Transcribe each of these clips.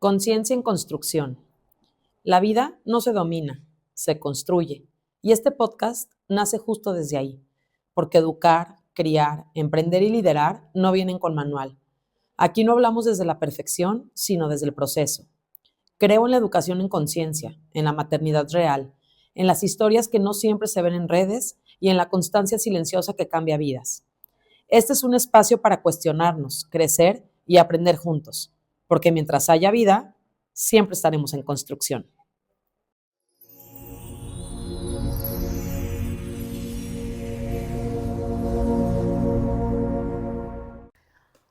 Conciencia en construcción. La vida no se domina, se construye. Y este podcast nace justo desde ahí, porque educar, criar, emprender y liderar no vienen con manual. Aquí no hablamos desde la perfección, sino desde el proceso. Creo en la educación en conciencia, en la maternidad real, en las historias que no siempre se ven en redes y en la constancia silenciosa que cambia vidas. Este es un espacio para cuestionarnos, crecer y aprender juntos, porque mientras haya vida, siempre estaremos en construcción.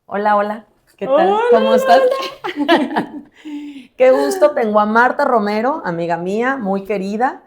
Hola, hola. ¿Qué tal? Hola, ¿Cómo estás? Qué gusto. Tengo a Marta Romero, amiga mía, muy querida.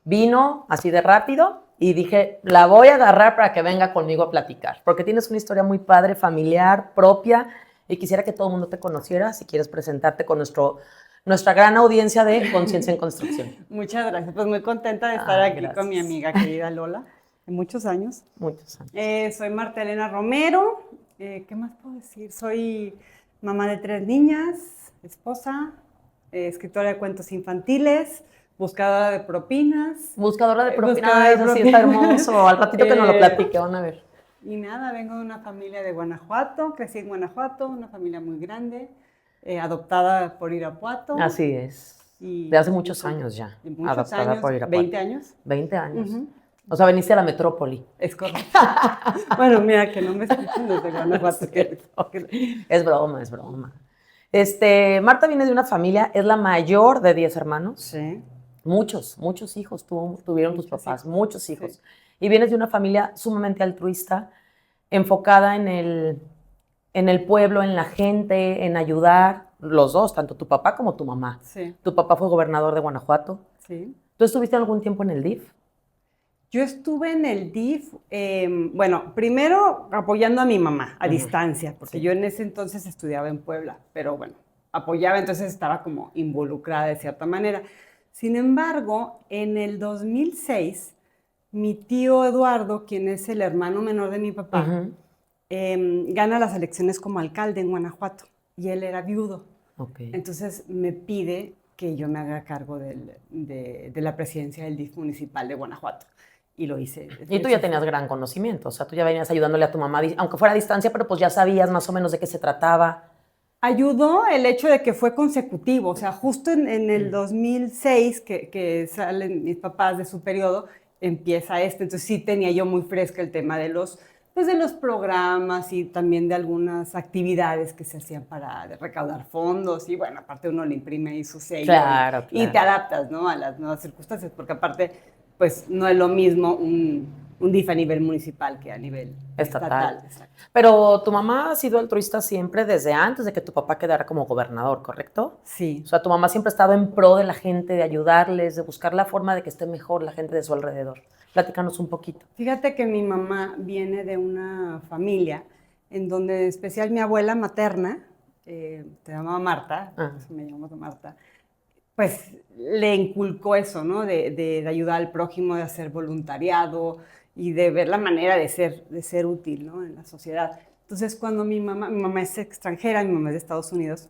Vino así de rápido y dije, la voy a agarrar para que venga conmigo a platicar, porque tienes una historia muy padre, familiar, propia, y quisiera que todo el mundo te conociera. Si quieres presentarte con nuestra gran audiencia de Conciencia en Construcción. Muchas gracias, pues muy contenta de estar aquí gracias. con mi amiga querida Lola, de muchos años. Muchos años. Soy Marta Elena Romero, ¿qué más puedo decir? Soy mamá de 3 niñas, esposa, escritora de cuentos infantiles, buscadora de propinas. Buscadora de propinas. Buscadora de Eso sí está hermoso. Al ratito que nos lo platique, van a ver. Y nada, vengo de una familia de Guanajuato, crecí en Guanajuato, una familia muy grande, adoptada por Irapuato. Así es. Y de hace muchos años ya. De muchos adoptada años, por Irapuato. 20 años. 20 años. Uh-huh. O sea, veniste a la metrópoli. Es correcto. Bueno, mira, que no me escuchan desde Guanajuato. Es broma, es broma. Marta viene de una familia, es la mayor de 10 hermanos. Sí. Muchos hijos tuvieron tus papás, muchos hijos. Sí. Y vienes de una familia sumamente altruista, enfocada en el pueblo, en la gente, en ayudar, los dos, tanto tu papá como tu mamá. Sí. Tu papá fue gobernador de Guanajuato. Sí. ¿Tú estuviste algún tiempo en el DIF? Yo estuve en el DIF, bueno, primero apoyando a mi mamá a distancia, porque yo en ese entonces estudiaba en Puebla, pero bueno, apoyaba, entonces estaba como involucrada de cierta manera. Sin embargo, en el 2006, mi tío Eduardo, quien es el hermano menor de mi papá, gana las elecciones como alcalde en Guanajuato, y él era viudo. Okay. Entonces me pide que yo me haga cargo de la presidencia del DIF municipal de Guanajuato. Y lo hice. Y tú ya tenías gran conocimiento, o sea, tú ya venías ayudándole a tu mamá, aunque fuera a distancia, pero pues ya sabías más o menos de qué se trataba. Ayudó el hecho de que fue consecutivo, o sea, justo en el 2006, que salen mis papás de su periodo, empieza entonces sí tenía yo muy fresca el tema de los programas y también de algunas actividades que se hacían para recaudar fondos, y bueno, aparte uno le imprime ahí su sello. Claro. Y te adaptas, ¿no?, a las nuevas circunstancias, porque aparte pues no es lo mismo un DIF a nivel municipal que a nivel estatal. Pero tu mamá ha sido altruista siempre desde antes de que tu papá quedara como gobernador, ¿correcto? Sí. O sea, tu mamá siempre ha estado en pro de la gente, de ayudarles, de buscar la forma de que esté mejor la gente de su alrededor. Platícanos un poquito. Fíjate que mi mamá viene de una familia en donde, en especial mi abuela materna, se llamaba Marta, me llamo Marta, pues le inculcó eso, ¿no? De ayudar al prójimo, de hacer voluntariado y de ver la manera de ser útil, ¿no?, en la sociedad. Entonces, cuando mi mamá es extranjera, mi mamá es de Estados Unidos,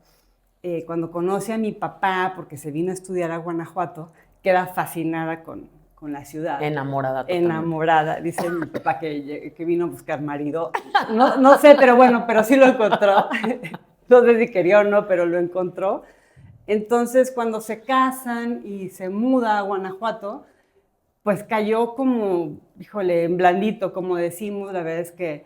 cuando conoce a mi papá, porque se vino a estudiar a Guanajuato, queda fascinada con la ciudad. Enamorada totalmente. Enamorada. Dice mi papá que vino a buscar marido. No sé, pero bueno, pero sí lo encontró. No sé si quería o no, pero lo encontró. Entonces, cuando se casan y se muda a Guanajuato, pues cayó como, híjole, en blandito, como decimos. La verdad es que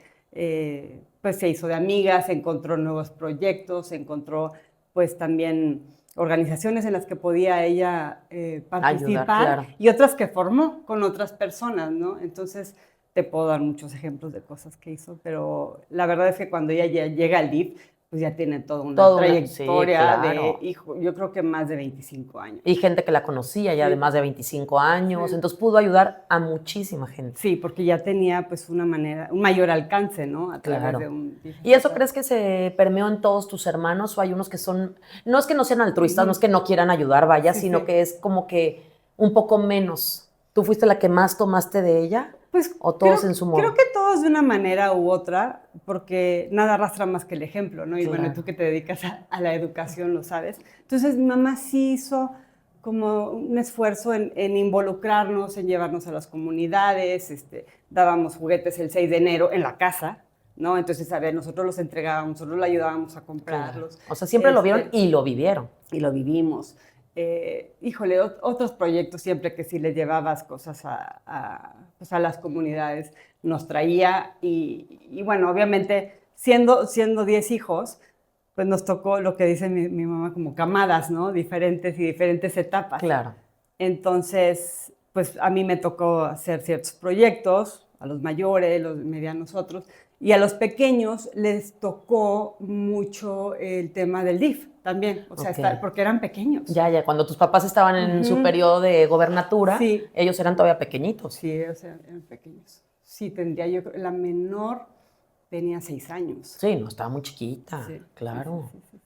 pues se hizo de amigas, encontró nuevos proyectos, encontró pues también organizaciones en las que podía ella participar. Ayudar, claro. Y otras que formó con otras personas, ¿no? Entonces, te puedo dar muchos ejemplos de cosas que hizo, pero la verdad es que cuando ella llega al DIF, pues ya tiene toda una trayectoria, sí, claro, de, yo creo que más de 25 años. Y gente que la conocía ya, sí, de más de 25 años, sí, entonces pudo ayudar a muchísima gente. Sí, porque ya tenía pues un mayor alcance, ¿no? A través, claro, de un... ¿Y eso crees que se permeó en todos tus hermanos, o hay unos que son, no es que no sean altruistas, no es que no quieran ayudar, vaya, sí, sino que es como que un poco menos? ¿Tú fuiste la que más tomaste de ella? Pues ¿O todos en su modo? Creo que todos todos de una manera u otra, porque nada arrastra más que el ejemplo, ¿no? Y Claro. bueno, tú que te dedicas a la educación lo sabes. Entonces mi mamá sí hizo como un esfuerzo en involucrarnos, en llevarnos a las comunidades, dábamos juguetes el 6 de enero en la casa, ¿no? Entonces, a ver, nosotros los entregábamos, nosotros le ayudábamos a comprarlos. Claro. O sea, siempre lo vieron y lo vivieron. Y lo vivimos. Híjole, otros proyectos siempre que sí le llevabas cosas pues a las comunidades nos traía y bueno, obviamente siendo 10 hijos, pues nos tocó lo que dice mi mamá como camadas, ¿no? Diferentes etapas. Claro. Entonces, pues a mí me tocó hacer ciertos proyectos, a los mayores, los medianos otros, y a los pequeños les tocó mucho el tema del DIF también, o sea, Ok. porque eran pequeños. Ya, cuando tus papás estaban en su periodo de gobernatura, Sí. ellos eran todavía pequeñitos. Sí, o sea, eran pequeños. Sí, tendría yo, la menor tenía 6 años. Sí, no, estaba muy chiquita, Sí, claro. sí.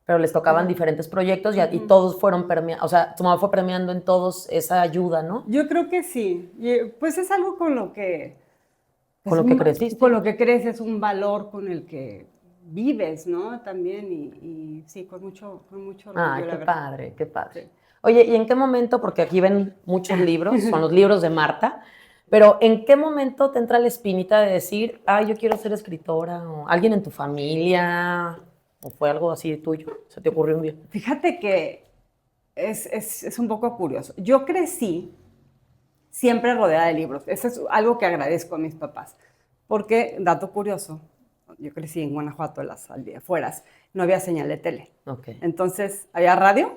Pero les tocaban diferentes proyectos y todos fueron premiados, o sea, tu mamá fue premiando en todos esa ayuda, ¿no? Yo creo que sí. Y, pues es algo con lo que... Con lo que creciste. Con lo que creces, un valor con el que vives, ¿no? También, y sí, con mucho orgullo, Ay, la qué verdad. padre, qué padre. Sí. Oye, ¿y en qué momento, porque aquí ven muchos libros, son los libros de Marta, pero ¿en qué momento te entra la espinita de decir, ay, yo quiero ser escritora? ¿O alguien en tu familia? ¿O fue algo así tuyo? ¿Se te ocurrió un día? Fíjate que es un poco curioso. Yo crecí siempre rodeada de libros. Eso es algo que agradezco a mis papás. Porque, dato curioso, yo crecí en Guanajuato, en las afueras, no había señal de tele. Ok. Entonces, había radio.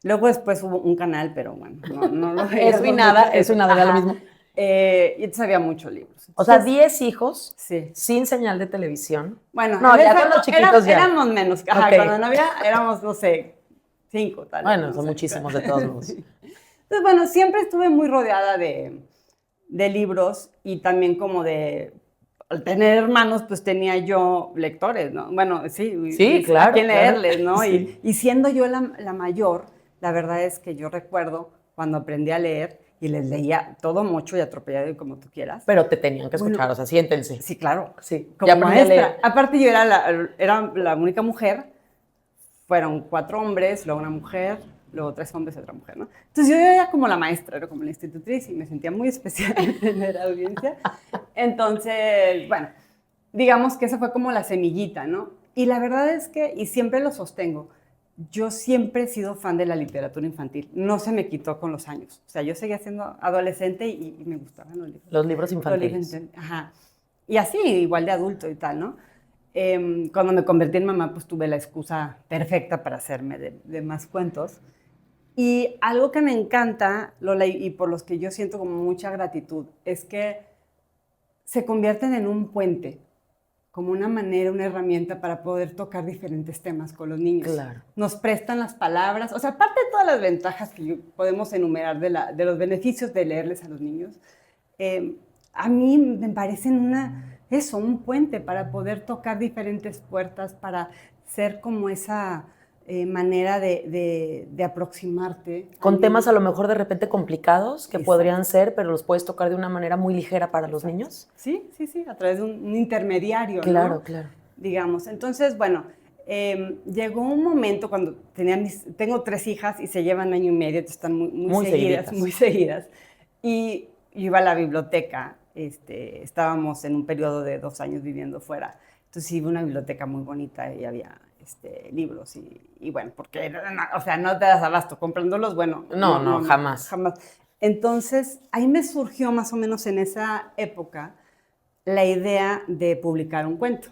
Luego después hubo un canal, pero bueno, no lo veíamos Eso y nada, mucho. eso y nada, era lo Ajá. mismo. Y entonces había muchos libros. O sea, Entonces, 10 hijos sí. sin señal de televisión. Bueno, no, en ya esa- con los chiquitos ya. éramos menos. Ajá, Ok. cuando no había, éramos, no sé, 5 tal vez. Bueno, no son sé. muchísimos de todos modos. Sí. Entonces, bueno, siempre estuve muy rodeada de libros y también como al tener hermanos, pues tenía yo lectores, ¿no? Bueno, sí, Sí, claro, a quién claro. leerles, ¿no? Sí. Y siendo yo la mayor, la verdad es que yo recuerdo cuando aprendí a leer y les leía todo mucho y atropellado y como tú quieras. Pero te tenían que escuchar, Bueno, o sea, siéntense. Sí, claro. Sí, Como ya aprendí a maestra. leer. Aparte yo era la única mujer, fueron 4 hombres, luego una mujer, luego 3 hombres y otra mujer, ¿no? Entonces yo era como la maestra, era como la institutriz y me sentía muy especial en tener audiencia. Entonces, bueno, digamos que esa fue como la semillita, ¿no? Y la verdad es que, y siempre lo sostengo, yo siempre he sido fan de la literatura infantil. No se me quitó con los años. O sea, yo seguía siendo adolescente y me gustaban los libros. Los libros infantiles. Ajá. Y así, igual de adulto y tal, ¿no? Cuando me convertí en mamá, pues tuve la excusa perfecta para hacerme de más cuentos. Y algo que me encanta, Lola, y por los que yo siento como mucha gratitud, es que se convierten en un puente, como una manera, una herramienta para poder tocar diferentes temas con los niños. Claro. Nos prestan las palabras, o sea, aparte de todas las ventajas que podemos enumerar de los beneficios de leerles a los niños, a mí me parecen un puente para poder tocar diferentes puertas, para ser como esa manera de aproximarte. Con temas a lo mejor de repente complicados que Exacto. podrían ser, pero los puedes tocar de una manera muy ligera para los niños. Sí, a través de un intermediario, Claro, ¿no? claro. Digamos. Entonces, bueno, llegó un momento cuando tengo 3 hijas y se llevan año y medio, entonces están muy seguidas, muy seguidas. Y yo iba a la biblioteca, estábamos en un periodo de 2 años viviendo fuera, entonces iba a una biblioteca muy bonita y había libros y bueno, porque, o sea, no te das abasto comprándolos, bueno. No, jamás. Jamás. Entonces, ahí me surgió más o menos en esa época la idea de publicar un cuento.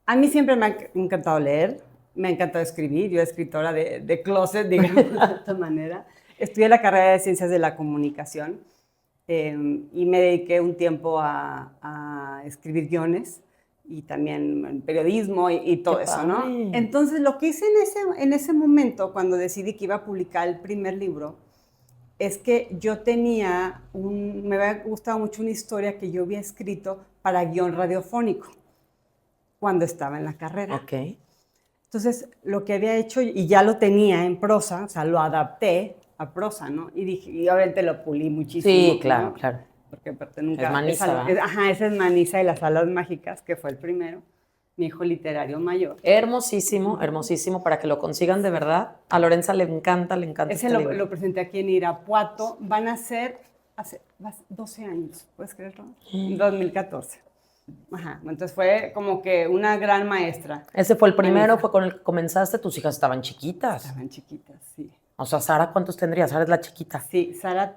A mí siempre me ha encantado leer, me ha encantado escribir, yo escritora de closet, digamos, de esta manera. Estudié la carrera de Ciencias de la Comunicación y me dediqué un tiempo a escribir guiones y también periodismo y todo eso, ¿no? Entonces, lo que hice en ese momento, cuando decidí que iba a publicar el primer libro, es que yo me había gustado mucho una historia que yo había escrito para guión radiofónico cuando estaba en la carrera. Ok. Entonces, lo que había hecho, y ya lo tenía en prosa, o sea, lo adapté a prosa, ¿no? Y dije, y obviamente lo pulí muchísimo. Sí, claro, ¿no? claro. porque aparte nunca... Es Manisa, Ajá, ese es Manisa y las Alas Mágicas, que fue el primero, mi hijo literario mayor. Hermosísimo, hermosísimo, para que lo consigan de verdad. A Lorenza le encanta Ese este libro. lo presenté aquí en Irapuato, van a ser hace 12 años, ¿puedes creerlo? En 2014. Ajá, entonces fue como que una gran maestra. Ese fue el primero, Manisa. fue con el que comenzaste, tus hijas estaban chiquitas. Estaban chiquitas, sí. O sea, Sara, ¿cuántos tendría? Sara es la chiquita. Sí, Sara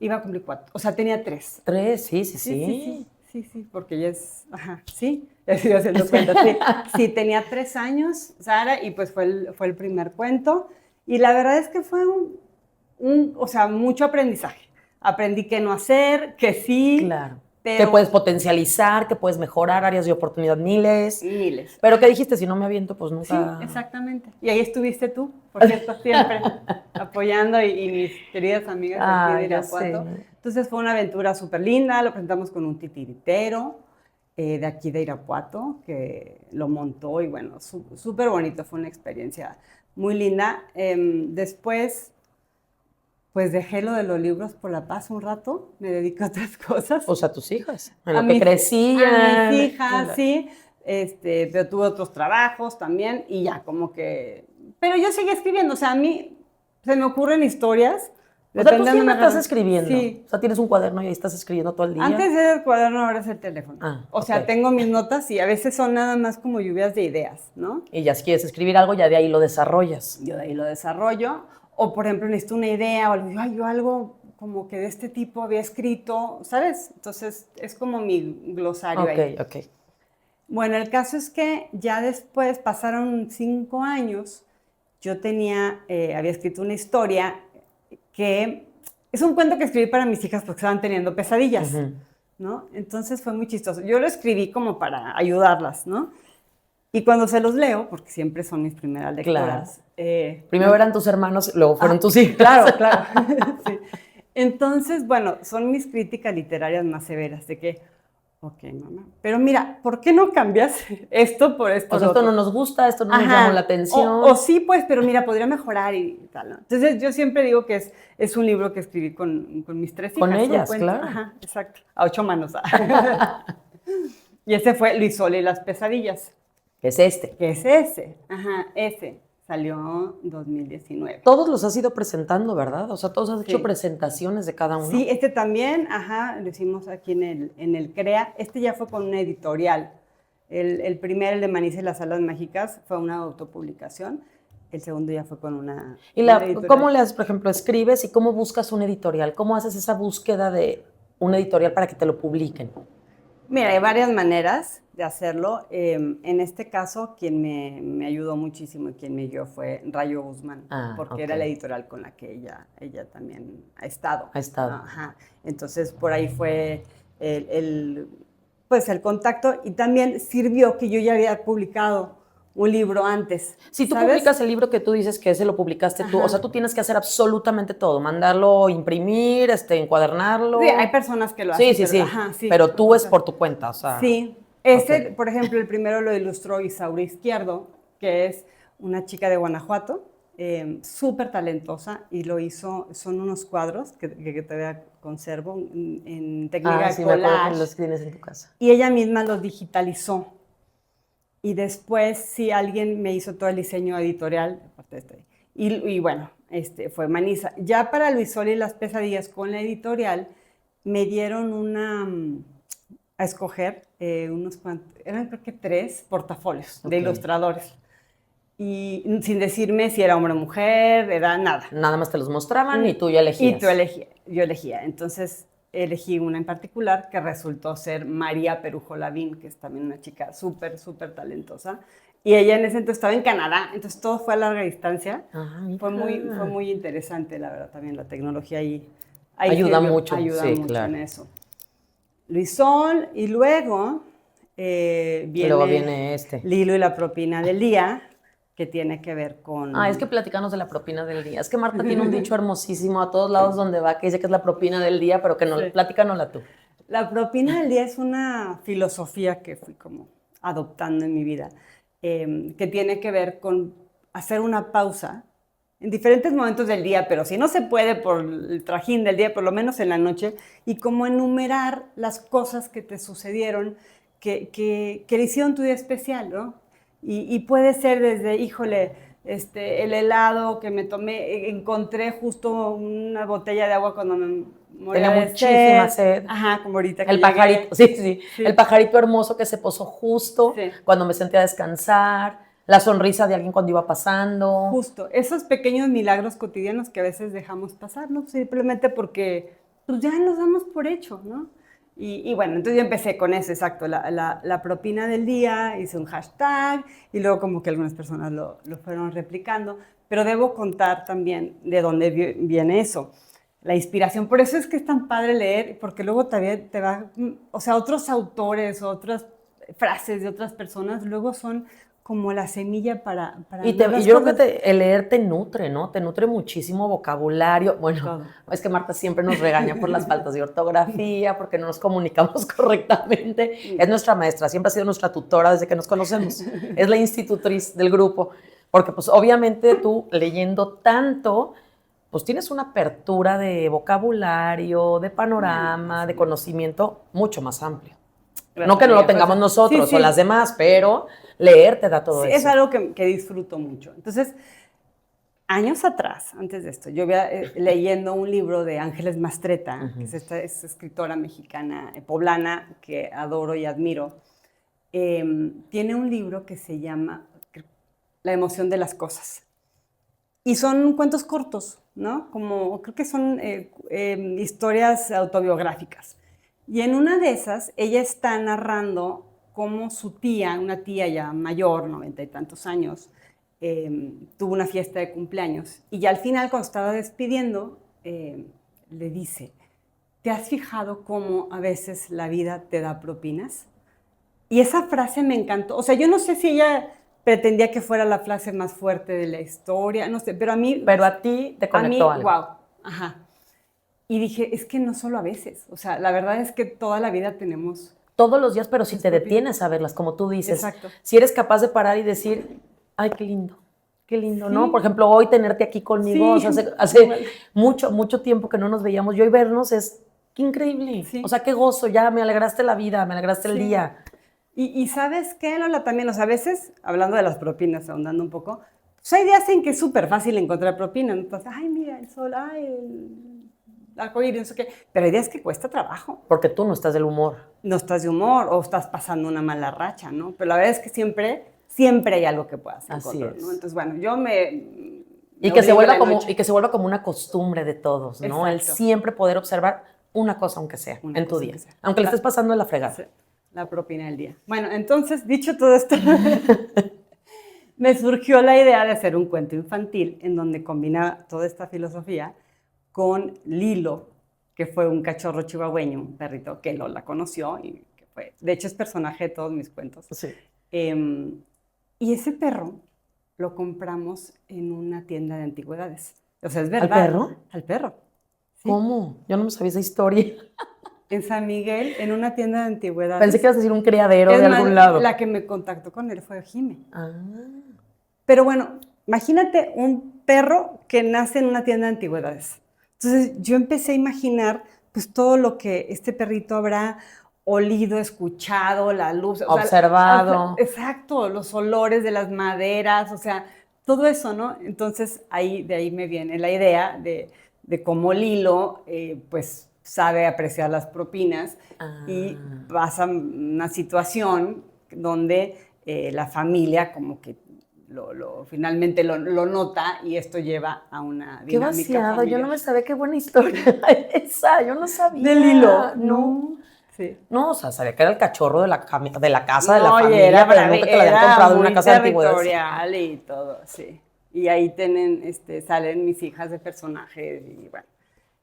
iba a cumplir 4, o sea, tenía 3. 3, sí. Sí, porque ella es, ajá, sí, ya estoy haciendo cuenta, sí. Sí, tenía 3 años, Sara, y pues fue el primer cuento, y la verdad es que fue o sea, mucho aprendizaje. Aprendí qué no hacer, que sí. Claro. Pero que puedes potencializar, que puedes mejorar áreas de oportunidad miles. Miles. Pero que dijiste, si no me aviento, pues nunca... Sí, exactamente. Y ahí estuviste tú, por cierto, siempre apoyando y mis queridas amigas aquí de Irapuato. Entonces fue una aventura súper linda, lo presentamos con un titiritero de aquí de Irapuato, que lo montó y bueno, súper bonito, fue una experiencia muy linda. Después... pues dejé lo de los libros por la paz un rato, me dedico a otras cosas. O sea, tus hijas, en lo que crecían. A mis hijas, sí, pero tuve otros trabajos también y ya como que... Pero yo seguí escribiendo, o sea, a mí se me ocurren historias. O sea, tú siempre estás escribiendo. Sí. O sea, tienes un cuaderno y ahí estás escribiendo todo el día. Antes era el cuaderno, ahora es el teléfono. O sea, tengo mis notas y a veces son nada más como lluvias de ideas, ¿no? Y ya si quieres escribir algo, ya de ahí lo desarrollas. Yo de ahí lo desarrollo. O, por ejemplo, necesito una idea o digo, yo algo como que de este tipo había escrito, ¿sabes? Entonces, es como mi glosario ahí. Ok. Bueno, el caso es que ya después, pasaron 5 años, yo había escrito una historia que es un cuento que escribí para mis hijas porque estaban teniendo pesadillas, ¿no? Entonces fue muy chistoso. Yo lo escribí como para ayudarlas, ¿no? Y cuando se los leo, porque siempre son mis primeras lecturas. Claro. Primero eran tus hermanos, luego fueron tus hijos. Claro. Sí. Entonces, bueno, son mis críticas literarias más severas, de que, ok, mamá, pero mira, ¿por qué no cambias esto por esto? O sea, esto no nos gusta, esto no nos llama la atención. O sí, pues, pero mira, podría mejorar y tal, ¿no? Entonces, yo siempre digo que es un libro que escribí con mis 3 hijas. Con ellas, claro. Ajá, exacto. A 8 manos. Y ese fue Luis Sol y las pesadillas. ¿Qué es este? ¿Qué es ese? Ajá, ese. Salió en 2019. Todos los has ido presentando, ¿verdad? O sea, todos has hecho presentaciones de cada uno. Sí, este también, lo hicimos aquí en el CREA. Este ya fue con una editorial. El primero, el de Manisa y las Alas Mágicas, fue una autopublicación. El segundo ya fue con una editorial. ¿Cómo le haces, por ejemplo, escribes y cómo buscas una editorial? ¿Cómo haces esa búsqueda de una editorial para que te lo publiquen? Mira, hay varias maneras de hacerlo. En este caso, quien me ayudó muchísimo y quien me guió fue Rayo Guzmán, porque era la editorial con la que ella también ha estado. Ajá. Entonces, por ahí fue pues el contacto y también sirvió que yo ya había publicado un libro antes. Si tú publicas el libro que tú dices que ese lo publicaste tú, o sea, tú tienes que hacer absolutamente todo, mandarlo, imprimir, encuadernarlo. Sí, hay personas que lo hacen. Sí. Pero tú es por tu cuenta, o sea. Sí. Por ejemplo, el primero lo ilustró Isaura Izquierdo, que es una chica de Guanajuato, súper talentosa, y lo hizo, son unos cuadros que todavía conservo en técnica de collage. Me acuerdo que los tienes en tu casa. Y ella misma los digitalizó. Y después, sí, alguien me hizo todo el diseño editorial, aparte de este. Y bueno, fue Manisa. Ya para Luis Sol y las pesadillas con la editorial, me dieron a escoger unos cuantos, eran creo que 3 portafolios de ilustradores. Y sin decirme si era hombre o mujer, era nada. Nada más te los mostraban y tú ya elegías. Yo elegía. Entonces, elegí una en particular que resultó ser María Perujo Lavín, que es también una chica súper, súper talentosa. Y ella en ese entonces estaba en Canadá, entonces todo fue a larga distancia. Fue muy interesante, la verdad, también la tecnología ahí ayuda mucho. Ayuda mucho en eso. Luis Sol, y luego viene Lilo y la propina del día, que tiene que ver con... es que platicanos de la propina del día. Es que Marta tiene un dicho hermosísimo a todos lados donde va, que dice que es la propina del día, pero que no, platícanosla tú. La propina del día es una filosofía que fui como adoptando en mi vida, que tiene que ver con hacer una pausa en diferentes momentos del día, pero si no se puede por el trajín del día, por lo menos en la noche, y como enumerar las cosas que te sucedieron, que le hicieron tu día especial, ¿no? Y puede ser desde, híjole, el helado que me tomé, encontré justo una botella de agua cuando me moría Tenía de muchísima sed. Ajá, como ahorita que El llegué. pajarito, sí. El pajarito hermoso que se posó justo Sí. cuando me senté a descansar, la sonrisa de alguien cuando iba pasando. Justo, esos pequeños milagros cotidianos que a veces dejamos pasar, ¿no? Simplemente porque pues ya nos damos por hecho, ¿no? Y bueno, entonces yo empecé con eso, exacto, la propina del día, hice un hashtag y luego como que algunas personas lo fueron replicando, pero debo contar también de dónde viene eso, la inspiración. Por eso es que es tan padre leer, porque luego también te va, o sea, otros autores, otras frases de otras personas, luego son como la semilla para Y yo nuevas creo cosas. que el leer te nutre, ¿no? Te nutre muchísimo vocabulario. Bueno, Todo. es que Marta siempre nos regaña por las faltas de ortografía, porque no nos comunicamos correctamente. Es nuestra maestra, siempre ha sido nuestra tutora desde que nos conocemos. Es la institutriz del grupo. Porque pues obviamente tú leyendo tanto, pues tienes una apertura de vocabulario, de panorama, de conocimiento mucho más amplio. Gracias, No que no lo amiga, tengamos pues, nosotros sí, o las demás, pero leer te da todo sí, eso. es algo que disfruto mucho. Entonces, años atrás, antes de esto, yo iba leyendo un libro de Ángeles Mastreta, que es esta escritora mexicana, poblana, que adoro y admiro. Tiene un libro que se llama La emoción de las cosas. Y son cuentos cortos, ¿no? Como, creo que son historias autobiográficas. Y en una de esas, ella está narrando cómo su tía, una tía ya mayor, 90 y tantos años, tuvo una fiesta de cumpleaños. Y ya al final, cuando estaba despidiendo, le dice, ¿te has fijado cómo a veces la vida te da propinas? Y esa frase me encantó. O sea, yo no sé si ella pretendía que fuera la frase más fuerte de la historia, no sé, pero a mí... Pero a ti te conectó algo. wow, ajá. Y dije, es que no solo a veces, o sea, la verdad es que toda la vida tenemos... Todos los días, pero si te detienes a verlas, como tú dices. Exacto. Si eres capaz de parar y decir, ay, qué lindo, ¿no? Por ejemplo, hoy tenerte aquí conmigo, Sí. o sea, hace mucho tiempo que no nos veíamos, y hoy vernos es, qué increíble. Sí. O sea, qué gozo, ya me alegraste la vida, me alegraste el día. Y ¿sabes qué, Lola? También, o sea, a veces, hablando de las propinas, ahondando un poco, pues hay días en que es súper fácil encontrar propinas. Entonces, ay, mira, el sol, ay, el arcoíris, no sé qué. Pero hay días que cuesta trabajo. Porque tú no estás del humor. No estás de humor o estás pasando una mala racha, ¿no? Pero la verdad es que siempre hay algo que puedas encontrar, ¿no? Entonces, bueno, yo y que se vuelva como una costumbre de todos, ¿no? Exacto. El siempre poder observar una cosa, aunque sea, en tu día. Aunque le estés pasando en la fregada. La propina del día. Bueno, entonces, dicho todo esto, me surgió la idea de hacer un cuento infantil en donde combina toda esta filosofía con Lilo, que fue un cachorro chihuahueño, un perrito que Lola conoció y que fue, de hecho, es personaje de todos mis cuentos. Sí. Y ese perro lo compramos en una tienda de antigüedades. O sea, es verdad. ¿Al perro? Al perro. ¿Sí? ¿Cómo? Yo no me sabía esa historia. En San Miguel, en una tienda de antigüedades. Pensé que ibas a decir un criadero de algún lado. La que me contactó con él fue Jime. Ah. Pero bueno, imagínate un perro que nace en una tienda de antigüedades. Entonces yo empecé a imaginar pues todo lo que este perrito habrá olido, escuchado, la luz. Observado. Exacto, los olores de las maderas, o sea, todo eso, ¿no? Entonces de ahí me viene la idea de cómo Lilo, pues, sabe apreciar las propinas y pasa una situación donde la familia como que finalmente lo nota y esto lleva a una dinámica. Qué vaciado, familiar. Yo no me sabía, qué buena historia esa, yo no sabía. ¿De Lilo? No. Sí. No, o sea, sabía que era el cachorro de la casa de la familia, pero nunca te lo habían comprado en una casa de antigüedades. Territorial y todo, sí. Y ahí salen mis hijas de personajes y bueno.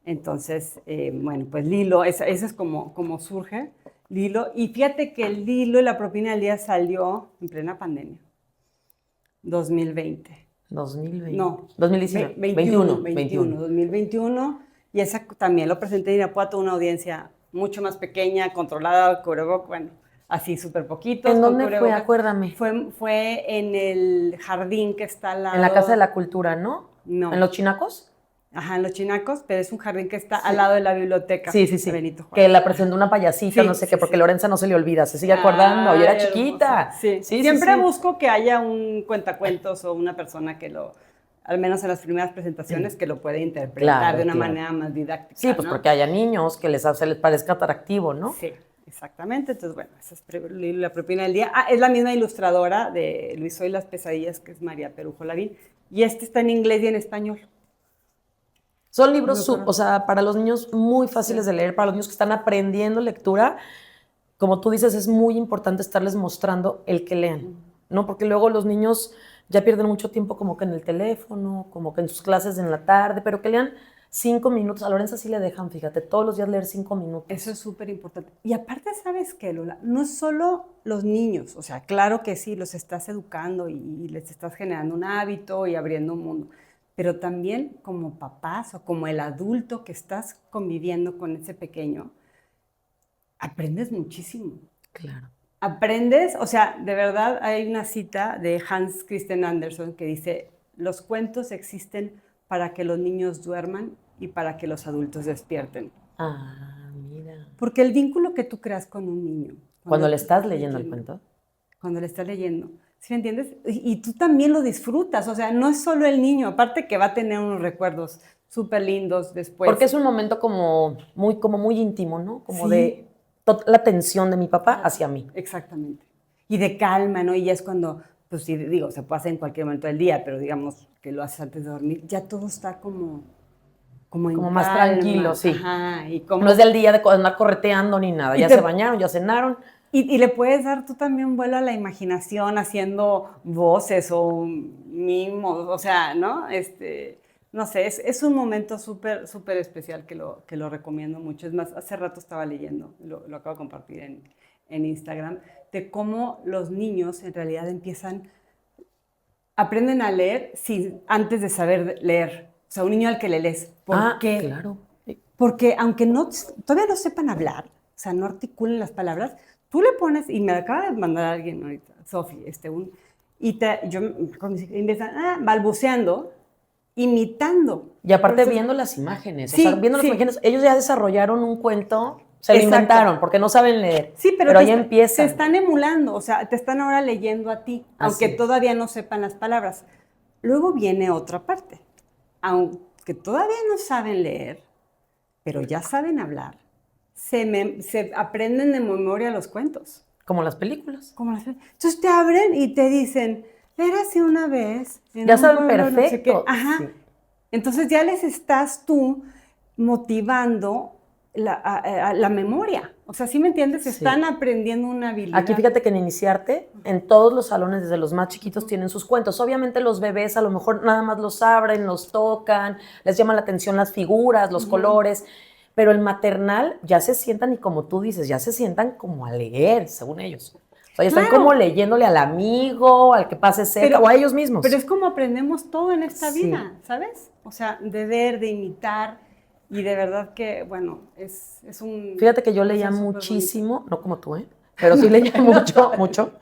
Entonces, bueno, pues Lilo, esa es como surge Lilo. Y fíjate que el Lilo y la propina del día salió en plena pandemia. 2020. 2020. No. 2019. 2021. Y esa también lo presenté en Irapuato, una audiencia mucho más pequeña, controlada, cubrebocas, bueno, así súper poquito. ¿En dónde fue? Acuérdame. Fue en el jardín que está al lado. En la Casa de la Cultura, ¿no? No. ¿En Los Chinacos? Ajá, en Los Chinacos, pero es un jardín que está al lado de la biblioteca. Sí. De Benito Juárez. Que la presentó una payasita, Sí, no sé qué, sí, porque sí. Lorenza no se le olvida, se sigue acordando, y era Ay, chiquita. hermosa. Sí. Sí, Siempre sí. busco que haya un cuentacuentos o una persona que al menos en las primeras presentaciones, que lo pueda interpretar de una manera más didáctica. Sí, pues ¿no? porque haya niños que se les parezca atractivo, ¿no? Sí, exactamente. Entonces, bueno, esa es la propina del día. Es la misma ilustradora de Luis Hoy las pesadillas, que es María Perujo Lavín. Y este está en inglés y en español. Son libros, o sea, para los niños muy fáciles de leer, para los niños que están aprendiendo lectura. Como tú dices, es muy importante estarles mostrando el que lean, ¿no? Porque luego los niños ya pierden mucho tiempo como que en el teléfono, como que en sus clases en la tarde, pero que lean 5 minutos. A Lorenza sí le dejan, fíjate, todos los días leer 5 minutos. Eso es súper importante. Y aparte, ¿sabes qué, Lola? No es solo los niños, o sea, claro que sí, los estás educando y les estás generando un hábito y abriendo un mundo, pero también como papás o como el adulto que estás conviviendo con ese pequeño, aprendes muchísimo. Claro. Aprendes, o sea, de verdad hay una cita de Hans Christian Andersen que dice, los cuentos existen para que los niños duerman y para que los adultos despierten. Ah, mira. Porque el vínculo que tú creas con un niño. Cuando le estás leyendo el cuento. Cuando le estás leyendo. ¿Sí me entiendes? Y tú también lo disfrutas. O sea, no es solo el niño. Aparte que va a tener unos recuerdos súper lindos después. Porque es un momento como muy íntimo, ¿no? Como de la atención de mi papá hacia mí. Exactamente. Y de calma, ¿no? Y ya es cuando, pues sí, digo, se puede hacer en cualquier momento del día, pero digamos que lo haces antes de dormir, ya todo está como más tranquilo, sí. Ajá, no es del día de andar correteando ni nada. Ya se bañaron, ya cenaron. Y le puedes dar tú también vuelo a la imaginación haciendo voces o mimos, o sea, ¿no? No sé, es un momento súper, súper especial que lo recomiendo mucho. Es más, hace rato estaba leyendo, lo acabo de compartir en Instagram, de cómo los niños en realidad aprenden a leer antes de saber leer. O sea, un niño al que le lees. ¿Por qué? Claro. Porque aunque todavía no sepan hablar, o sea, no articulen las palabras, tú le pones, y me acaba de mandar alguien ahorita, Sofi, yo empiezan balbuceando, imitando. Y aparte viendo las imágenes, sí, o sea, viendo las imágenes, ellos ya desarrollaron un cuento, se lo inventaron porque no saben leer. Sí, pero ahí empiezan. Te están emulando, o sea, te están ahora leyendo a ti, aunque todavía no sepan las palabras. Luego viene otra parte. Aunque todavía no saben leer, pero ya saben hablar, se aprenden de memoria los cuentos. Como las películas. Entonces te abren y te dicen, érase una vez. Ya saben perfecto. No sé ajá. Sí. Entonces ya les estás tú motivando la memoria. O sea, ¿sí me entiendes? Están aprendiendo una habilidad. Aquí fíjate que en Iniciarte, en todos los salones, desde los más chiquitos, tienen sus cuentos. Obviamente los bebés a lo mejor nada más los abren, los tocan, les llama la atención las figuras, los colores, pero el maternal ya se sientan, y como tú dices, ya se sientan como a leer, según ellos. O sea, ya están como leyéndole al amigo, al que pase cerca, o a ellos mismos. Pero es como aprendemos todo en esta vida, ¿sabes? O sea, de ver, de imitar. Y de verdad que, bueno, es un... Fíjate que yo leía muchísimo, no como tú, pero sí leía mucho.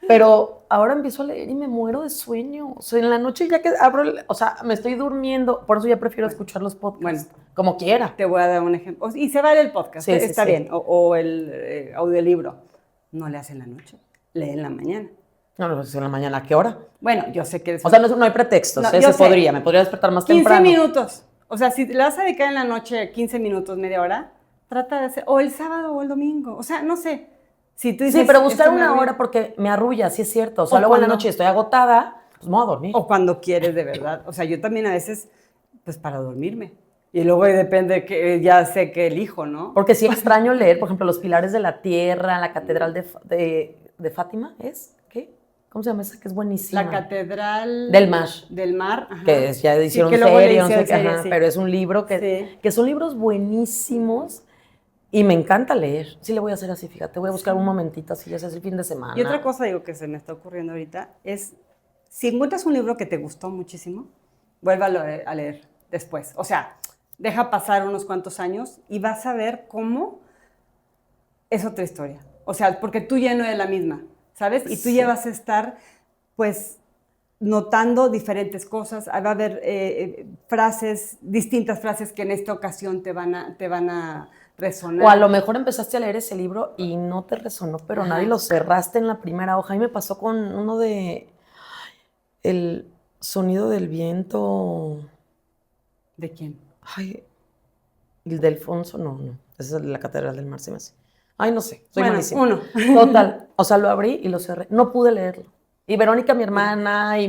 Pero ahora empiezo a leer y me muero de sueño. O sea, en la noche ya que abro, me estoy durmiendo. Por eso ya prefiero escuchar los podcasts. Bueno, como quiera. Te voy a dar un ejemplo. Y se vale el podcast, está bien. O el audiolibro. No leas en la noche, lee en la mañana. No, en la mañana. ¿A qué hora? Bueno, yo sé que... O sea, no hay pretextos. Me podría despertar más 15 temprano. 15 minutos. O sea, si le vas a dedicar en la noche 15 minutos, media hora, trata de hacer, o el sábado o el domingo, o sea, no sé. Si tú dices, sí, pero buscar una hora porque me arrulla, sí es cierto. O sea, luego en la noche estoy agotada, pues me voy a dormir. O cuando quieres de verdad. O sea, yo también a veces, pues para dormirme. Y luego depende, que ya sé que elijo, ¿no? Porque sí extraño leer, por ejemplo, Los Pilares de la Tierra, la Catedral de Fátima, ¿es? ¿Qué? ¿Cómo se llama esa? Que es buenísima. La Catedral... Del Mar. Del Mar, ajá. Que ya hicieron serie, no sé qué, pero es un libro que son libros buenísimos y me encanta leer. Sí le voy a hacer así, fíjate, voy a buscar un momentito así, ya sea el fin de semana. Y otra cosa, digo, que se me está ocurriendo ahorita, es, si encuentras un libro que te gustó muchísimo, vuelve a leer después. O sea, deja pasar unos cuantos años y vas a ver cómo es otra historia. O sea, porque tú ya no eres la misma, ¿sabes? Y tú ya vas a estar, pues, notando diferentes cosas, va a haber distintas frases que en esta ocasión te van a resonar. O a lo mejor empezaste a leer ese libro y no te resonó, pero Ajá. nadie lo cerraste en la primera hoja. A mí me pasó con uno de El sonido del viento. ¿De quién? Ay, el de Alfonso, no. Ese es de la Catedral del Mar, se me hace. Ay, no sé, soy Bueno, malísima. uno. Total, o sea, lo abrí y lo cerré. No pude leerlo. Y Verónica, mi hermana, y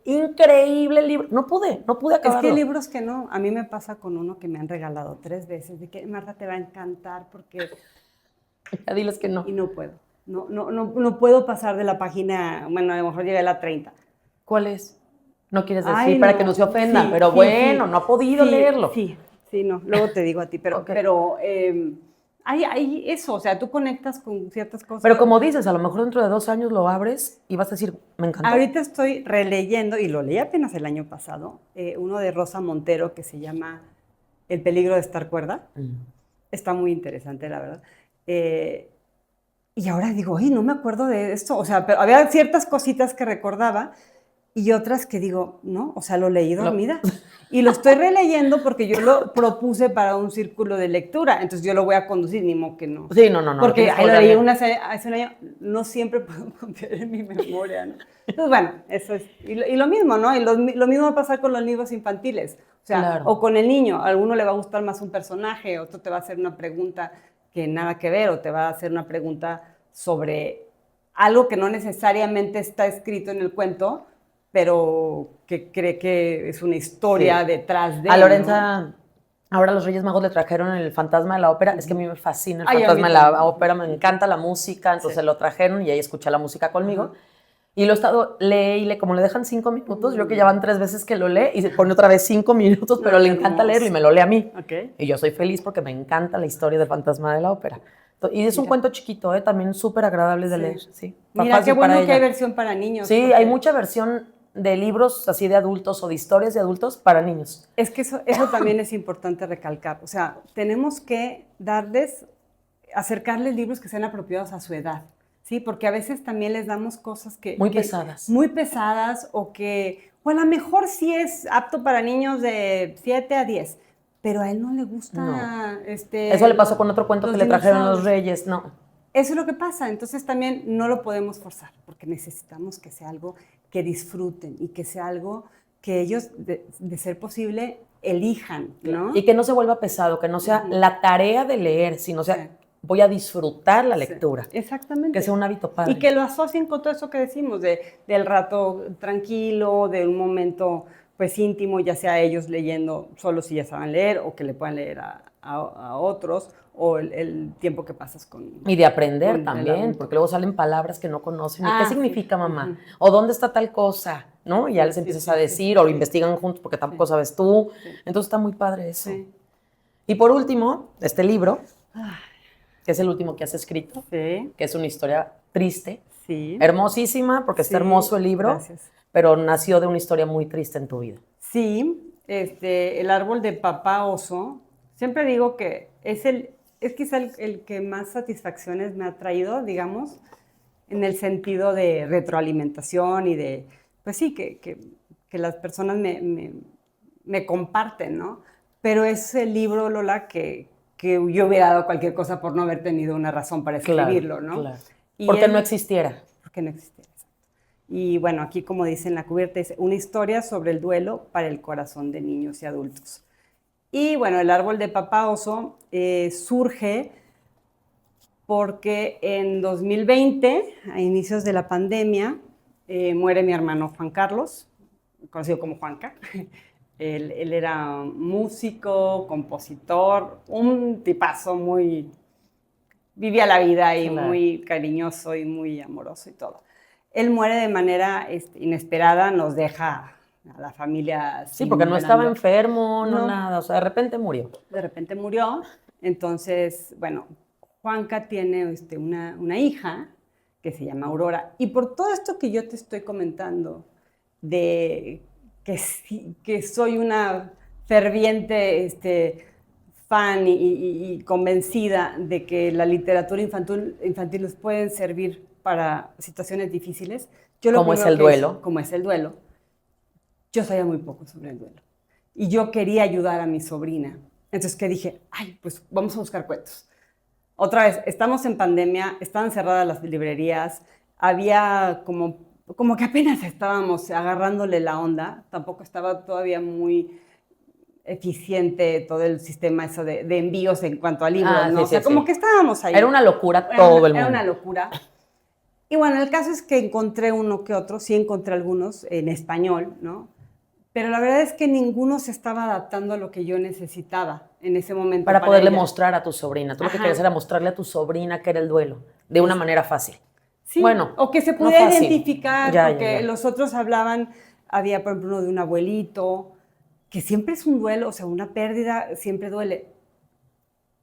increíble libro. No pude acabarlo. Es que hay libros que no. A mí me pasa con uno que me han regalado 3 veces, de que Marta te va a encantar porque... Ya diles que no. Y no puedo. No puedo pasar de la página, bueno, a lo mejor llegué a la 30. ¿Cuál es? No quieres decir Ay, para no. que no se ofenda, Sí, pero sí, bueno, sí. no ha podido leerlo. Sí, no. Luego te digo a ti, pero, Ok. hay eso, o sea, tú conectas con ciertas cosas. Pero como dices, a lo mejor dentro de 2 años lo abres y vas a decir, me encantó. Ahorita estoy releyendo, y lo leí apenas el año pasado, uno de Rosa Montero que se llama El peligro de estar cuerda. Está muy interesante, la verdad. Y ahora digo, ay, no me acuerdo de esto. O sea, pero había ciertas cositas que recordaba y otras que digo, no, o sea, lo leí dormida. Y lo estoy releyendo porque yo lo propuse para un círculo de lectura. Entonces yo lo voy a conducir, ni modo que no. Sí, no. Porque tienes que ahí lo volver a leí leer. hace un año, no siempre puedo confiar en mi memoria, ¿no? Entonces, bueno, eso es. Y lo mismo, ¿no? Y lo mismo va a pasar con los libros infantiles. O sea, Claro. o con el niño. A alguno le va a gustar más un personaje, otro te va a hacer una pregunta que nada que ver, o te va a hacer una pregunta sobre algo que no necesariamente está escrito en el cuento, pero que cree que es una historia detrás de... A Lorenza, ahora los Reyes Magos le trajeron el Fantasma de la Ópera. Es que a mí me fascina el Fantasma de la Ópera, me encanta la música, entonces lo trajeron y ella escucha la música conmigo. Y lo he estado, lee, como le dejan 5 minutos, yo que ya van 3 veces que lo lee y se pone otra vez 5 minutos, pero le encanta leerlo y me lo lee a mí. Y yo soy feliz porque me encanta la historia del Fantasma de la Ópera. Y es un cuento chiquito, también súper agradable de leer. Sí. Mira, qué bueno que hay versión para niños. Sí, porque hay mucha versión de libros así de adultos o de historias de adultos para niños. Es que eso también es importante recalcar. O sea, tenemos que acercarles libros que sean apropiados a su edad. Sí, porque a veces también les damos cosas pesadas. Muy pesadas o a lo mejor sí es apto para niños de 7 a 10, pero a él no le gusta. No. Eso le pasó con otro cuento que le trajeron los Reyes, no. Eso es lo que pasa, entonces también no lo podemos forzar, porque necesitamos que sea algo que disfruten y que sea algo que ellos, de ser posible, elijan, ¿no? Y que no se vuelva pesado, que no sea la tarea de leer, sino sea... voy a disfrutar la lectura. Sí, exactamente. Que sea un hábito padre. Y que lo asocien con todo eso que decimos, del rato tranquilo, de un momento pues íntimo, ya sea ellos leyendo solo si ya saben leer, o que le puedan leer a otros, o el tiempo que pasas con... Y de aprender también, porque luego salen palabras que no conocen. ¿Y qué significa, mamá? O ¿dónde está tal cosa? ¿No? Y ya les empiezas a decir, o lo investigan juntos porque tampoco sabes tú. Entonces está muy padre eso. Y por último, este libro... que es el último que has escrito, que es una historia triste, hermosísima, porque está hermoso el libro, pero nació de una historia muy triste en tu vida. Sí, El árbol de papá oso, siempre digo que es quizá el que más satisfacciones me ha traído, digamos, en el sentido de retroalimentación y de, pues sí, que las personas me comparten, ¿no? Pero es el libro, Lola, que yo hubiera dado cualquier cosa por no haber tenido una razón para escribirlo, ¿no? Claro. Porque no existiera. Porque no existiera, exacto. Y bueno, aquí como dice en la cubierta, dice, una historia sobre el duelo para el corazón de niños y adultos. Y bueno, el árbol de papá oso surge porque en 2020, a inicios de la pandemia, muere mi hermano Juan Carlos, conocido como Juanca. Él era músico, compositor, un tipazo vivía la vida y muy cariñoso y muy amoroso y todo. Él muere de manera inesperada, nos deja a la familia. Sí, porque no estaba enfermo, no nada, o sea, de repente murió. De repente murió, entonces, bueno, Juanca tiene una hija que se llama Aurora, y por todo esto que yo te estoy comentando, de que soy una ferviente fan y convencida de que la literatura infantil nos puede servir para situaciones difíciles. Como es el duelo. Como es el duelo. yo sabía muy poco sobre el duelo. Y yo quería ayudar a mi sobrina. Entonces, ¿qué dije? Ay, pues vamos a buscar cuentos. Otra vez, estamos en pandemia, estaban cerradas las librerías, había como que apenas estábamos agarrándole la onda, tampoco estaba todavía muy eficiente todo el sistema eso de envíos en cuanto a libros, ¿no? Sí, O sea, sí, como sí. que estábamos ahí. Era una locura todo el mundo. Era una locura. Y bueno, el caso es que encontré uno que otro, sí encontré algunos en español, ¿no? Pero la verdad es que ninguno se estaba adaptando a lo que yo necesitaba en ese momento. Para poderle ella. mostrar a tu sobrina. Tú lo que Ajá. querías era mostrarle a tu sobrina que era el duelo, de una manera fácil. Sí, Bueno, o que se no pudiera fácil. identificar, porque los otros hablaban, había por ejemplo uno de un abuelito, que siempre es un duelo, o sea, una pérdida siempre duele,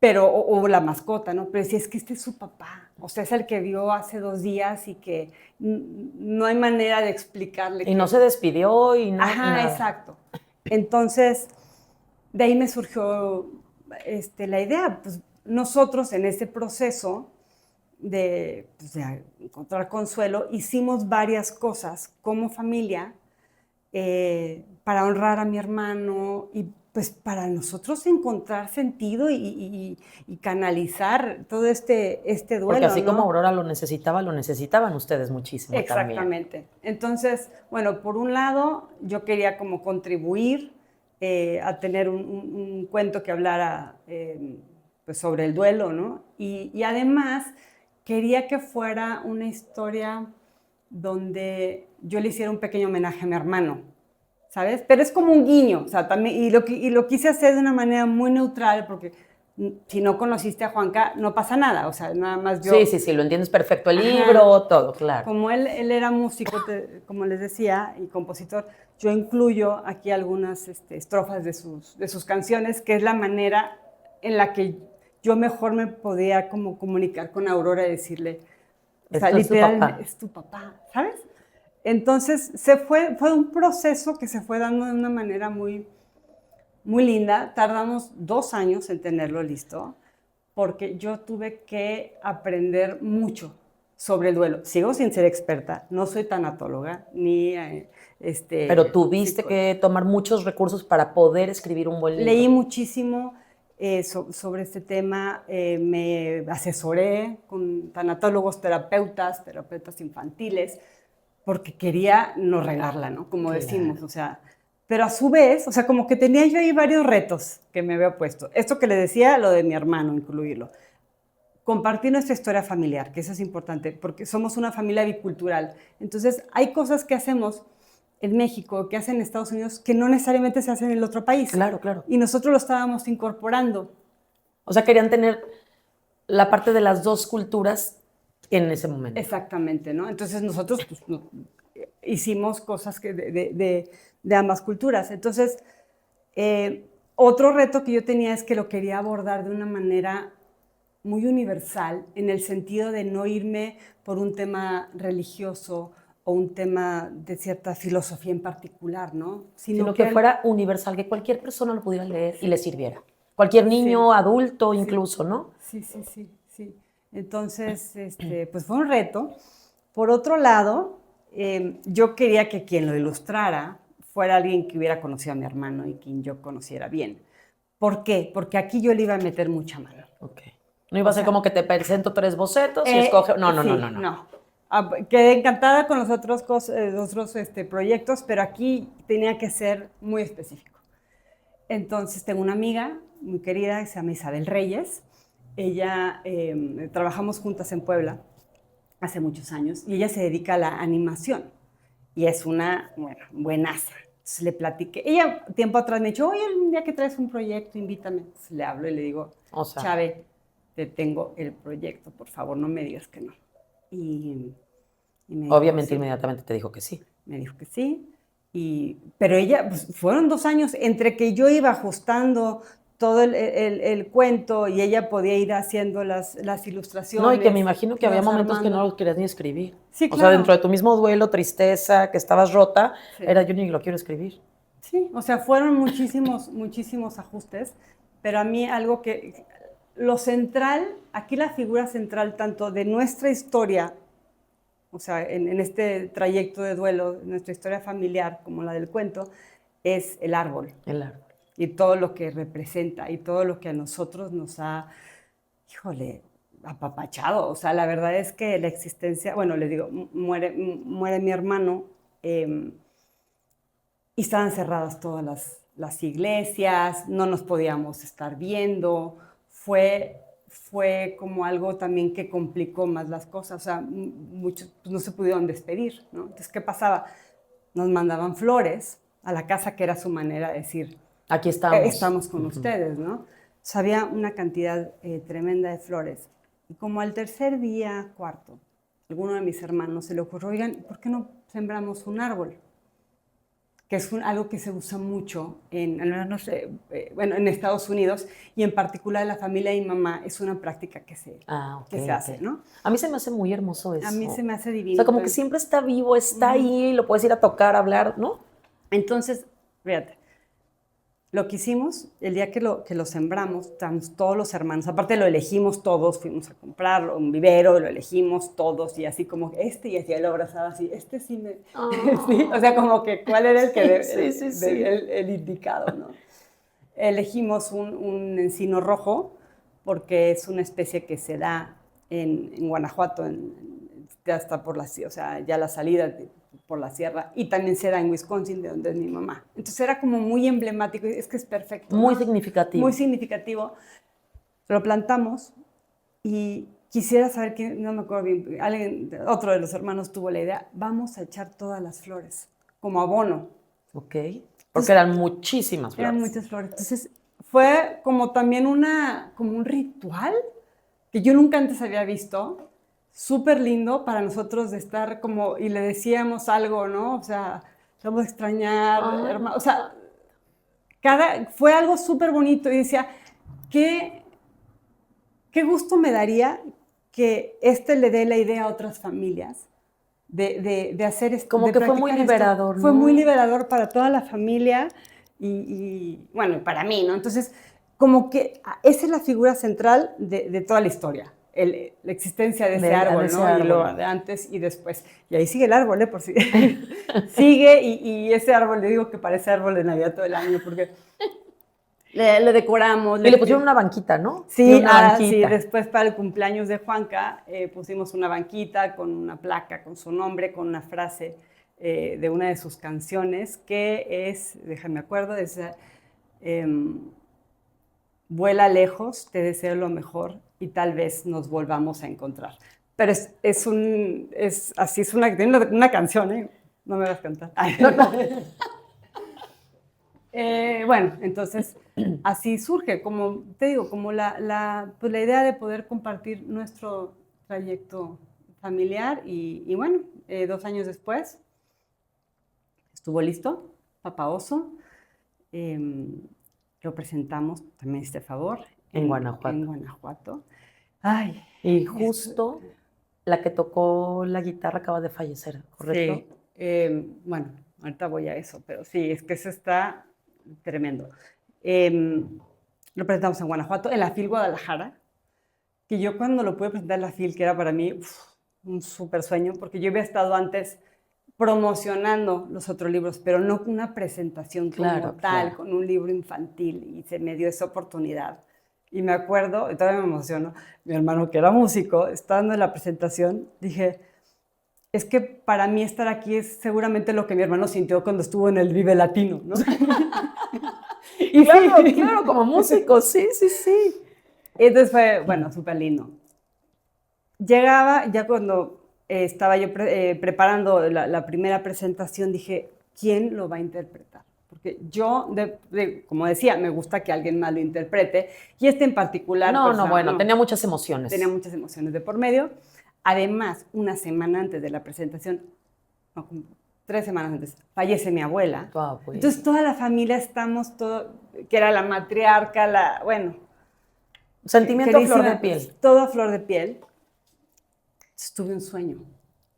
pero, o la mascota, ¿no? Pero si es que este es su papá, o sea, es el que vio hace 2 días y que no hay manera de explicarle. Y no se despidió y no. Ajá, nada. exacto. Entonces, de ahí me surgió la idea, pues nosotros en ese proceso de encontrar consuelo, hicimos varias cosas como familia para honrar a mi hermano y pues para nosotros encontrar sentido y canalizar todo este duelo. Porque así ¿no? como Aurora lo necesitaban ustedes muchísimo. Exactamente. También. Entonces, bueno, por un lado, yo quería como contribuir a tener un cuento que hablara pues sobre el duelo, ¿no? Y además quería que fuera una historia donde yo le hiciera un pequeño homenaje a mi hermano, ¿sabes? Pero es como un guiño, o sea, también, y lo quise hacer de una manera muy neutral, porque si no conociste a Juanca, no pasa nada, o sea, nada más yo... Sí, lo entiendes perfecto, el libro, todo, claro. Como él era músico, como les decía, y compositor, yo incluyo aquí algunas estrofas de sus canciones, que es la manera en la que yo mejor me podía como comunicar con Aurora y decirle, o sea, literal, es tu papá, ¿sabes? Entonces, fue un proceso que se fue dando de una manera muy, muy linda. Tardamos 2 años en tenerlo listo, porque yo tuve que aprender mucho sobre el duelo. Sigo sin ser experta, no soy tanatóloga, ni... Pero tuviste que tomar muchos recursos para poder escribir un buen libro. Leí muchísimo sobre este tema, me asesoré con tanatólogos, terapeutas infantiles, porque quería no regarla, ¿no? Como decimos, o sea, pero a su vez, o sea, como que tenía yo ahí varios retos que me había puesto. Esto que le decía, lo de mi hermano, incluirlo. Compartir nuestra historia familiar, que eso es importante, porque somos una familia bicultural. Entonces, hay cosas que hacemos en México, que hacen en Estados Unidos, que no necesariamente se hacen en el otro país. Claro, claro. Y nosotros lo estábamos incorporando. O sea, querían tener la parte de las dos culturas en ese momento. Exactamente, ¿no? Entonces nosotros pues, hicimos cosas de ambas culturas. Entonces, otro reto que yo tenía es que lo quería abordar de una manera muy universal, en el sentido de no irme por un tema religioso o un tema de cierta filosofía en particular, ¿no? Sino que fuera universal, que cualquier persona lo pudiera leer y le sirviera. Cualquier niño, adulto, incluso, ¿no? Sí. Entonces, pues fue un reto. Por otro lado, yo quería que quien lo ilustrara fuera alguien que hubiera conocido a mi hermano y quien yo conociera bien. ¿Por qué? Porque aquí yo le iba a meter mucha mano. Ok. No iba a ser como que te presento 3 bocetos y escoge... No. Quedé encantada con los otros proyectos, pero aquí tenía que ser muy específico. Entonces tengo una amiga muy querida que se llama Isabel Reyes. Ella, trabajamos juntas en Puebla hace muchos años y ella se dedica a la animación y es una buenaza. Entonces le platiqué. Ella tiempo atrás me dijo, oye, un día que traes un proyecto, invítame. Entonces le hablo y le digo, Chave, te tengo el proyecto, por favor, no me digas que no. Y me dijo, obviamente, sí. Inmediatamente te dijo que sí. Me dijo que sí. Pero ella, pues, fueron 2 años entre que yo iba ajustando todo el cuento y ella podía ir haciendo las ilustraciones. No, y que me imagino que había momentos que no los querías ni escribir. Sí, claro. O sea, dentro de tu mismo duelo, tristeza, que estabas rota, era yo ni lo quiero escribir. Sí, o sea, fueron muchísimos ajustes, pero a mí algo que... Lo central, aquí la figura central tanto de nuestra historia o sea, en este trayecto de duelo, nuestra historia familiar, como la del cuento, es el árbol. El árbol. Y todo lo que representa y todo lo que a nosotros nos ha, híjole, apapachado. O sea, la verdad es que la existencia, bueno, les digo, muere mi hermano y estaban cerradas todas las iglesias, no nos podíamos estar viendo, fue como algo también que complicó más las cosas, o sea, muchos pues, no se pudieron despedir, ¿no? Entonces, ¿qué pasaba? Nos mandaban flores a la casa, que era su manera de decir, Aquí estamos. estamos con ustedes, ¿no? O sea, había una cantidad tremenda de flores. Y como al tercer día, cuarto, alguno de mis hermanos se le ocurrió, oigan, ¿por qué no sembramos un árbol? Que es algo que se usa mucho no sé, bueno, en Estados Unidos y en particular en la familia de mi mamá es una práctica que se hace, ¿no? A mí se me hace muy hermoso eso. A mí se me hace divino. O sea, como que siempre está vivo, está ahí, lo puedes ir a tocar, a hablar, ¿no? Entonces, fíjate, lo que hicimos, el día que lo sembramos, estamos todos los hermanos, aparte lo elegimos todos, fuimos a comprarlo, un vivero, lo elegimos todos y así como y así lo abrazaba así, sí me... Oh. ¿Sí? O sea, como que cuál era el que el indicado, ¿no? Elegimos un encino rojo porque es una especie que se da en Guanajuato, hasta por o sea, ya la salida por la sierra, y también se da en Wisconsin, de donde es mi mamá. Entonces era como muy emblemático, es que es perfecto. Muy significativo. Muy significativo. Lo plantamos y quisiera saber quién, no me acuerdo bien, otro de los hermanos tuvo la idea, vamos a echar todas las flores, como abono. Ok, porque eran muchísimas flores. Eran muchas flores. Entonces fue como también como un ritual que yo nunca antes había visto, súper lindo para nosotros de estar como, y le decíamos algo, ¿no? O sea, vamos a extrañar, hermano. O sea, fue algo súper bonito y decía, qué gusto me daría que le dé la idea a otras familias de hacer esto. Como que fue muy liberador, ¿no? Fue muy liberador para toda la familia y bueno, para mí, ¿no? Entonces, como que esa es la figura central de toda la historia. La existencia de ese árbol, ¿no? Y lo de antes y después. Y ahí sigue el árbol, por si sigue, y ese árbol, le digo que parece árbol de Navidad todo el año, porque le decoramos. Y le pusieron una banquita, ¿no? Sí, sí, después para el cumpleaños de Juanca pusimos una banquita con una placa con su nombre, con una frase de una de sus canciones, que es, déjame acuerdo, es... vuela lejos, te deseo lo mejor y tal vez nos volvamos a encontrar. Pero es una canción, ¿eh? No me vas a cantar. Bueno, entonces así surge, como te digo, como pues la idea de poder compartir nuestro trayecto familiar y bueno, 2 años después estuvo listo, Papá Oso. Lo presentamos, también este favor, en Guanajuato. En Guanajuato. Ay, y justo la que tocó la guitarra acaba de fallecer, ¿correcto? Sí, bueno, ahorita voy a eso, pero sí, es que eso está tremendo. Lo presentamos en Guanajuato, en la FIL Guadalajara, que yo cuando lo pude presentar en la FIL, que era para mí un súper sueño, porque yo había estado antes promocionando los otros libros, pero no con una presentación como tal, con un libro infantil, y se me dio esa oportunidad. Y me acuerdo, y todavía me emociono, mi hermano que era músico, estando en la presentación, dije, es que para mí estar aquí es seguramente lo que mi hermano sintió cuando estuvo en el Vive Latino, ¿no? Y claro, como músico, sí. Entonces fue, bueno, súper lindo. Llegaba, ya cuando estaba yo preparando la primera presentación, dije, ¿quién lo va a interpretar? Porque yo, como decía, me gusta que alguien más lo interprete, y este en particular... tenía muchas emociones. Tenía muchas emociones de por medio. Además, una semana antes de la presentación, 3 semanas antes, fallece mi abuela. Pues. Entonces, toda la familia estamos, que era la matriarca, bueno... Sentimiento a flor de piel. Todo a flor de piel. Tuve un sueño,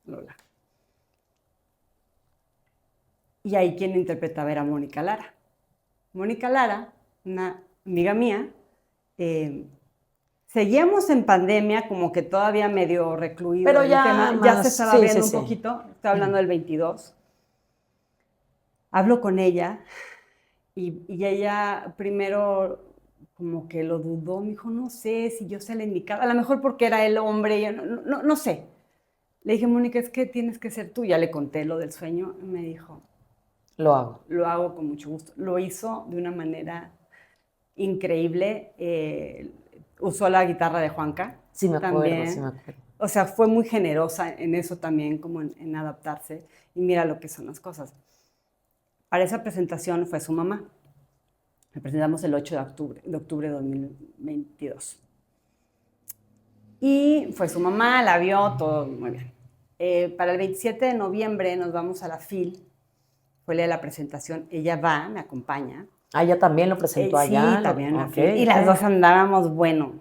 Lola. Y ahí quien interpretaba era Mónica Lara. Mónica Lara, una amiga mía, Seguíamos en pandemia, como que todavía medio recluido Pero el ya tema. más, Ya se estaba sí, viendo sí, un sí. poquito. Estoy hablando del 22. Hablo con ella y ella primero como que lo dudó. Me dijo, no sé si yo sea la indicada. A lo mejor porque era el hombre, yo no sé. Le dije, Mónica, es que tienes que ser tú. Ya le conté lo del sueño y me dijo, Lo hago. lo hago con mucho gusto. Lo hizo de una manera increíble. Usó la guitarra de Juanca Sí me acuerdo, sí también. me acuerdo. O sea, fue muy generosa en eso también, como en adaptarse. Y mira lo que son las cosas. Para esa presentación fue su mamá. La presentamos el 8 de octubre de 2022. Y fue su mamá, la vio, todo muy bien. Para el 27 de noviembre nos vamos a la FIL. Fue la presentación. Ella va, me acompaña. Ah, ella también lo presentó Sí, allá. también la Ok, FIL. Y las dos andábamos, bueno,